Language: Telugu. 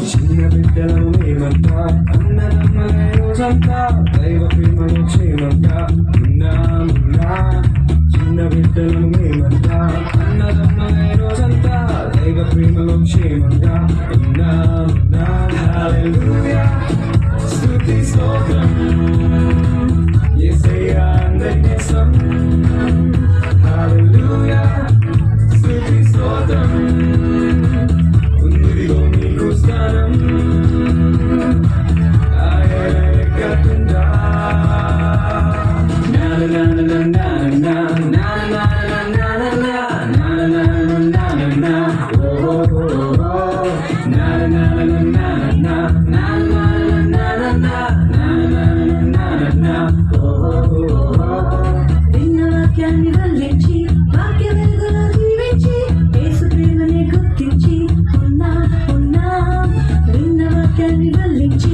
చిన్న బిడ్డలను మేమంతా అన్నదమ్మలే రోజంతా దైవ ప్రేమలో క్షేమంగా ఉన్నామున్నా. చిన్న బిడ్డలను మేమంతా అన్నదమ్మలే రోజంతా దైవ ప్రేమలో క్షేమంగా ఉన్నామున్నా. హల్లెలూయా స్తుతి స్తోత్రం యేసయ్యా అందరికీ హల్లెలూయా స్తుతి స్తోత్రం ఉందిగో మీకు స్థానం ఆయన ఎక్కకుండా. విన్న వాక్యాన్ని వల్లించి వాక్య వెలుగులో జీవించి యేసు ప్రేమని గుర్తించి ఉన్నా. విన్న వాక్యాన్ని వల్లించి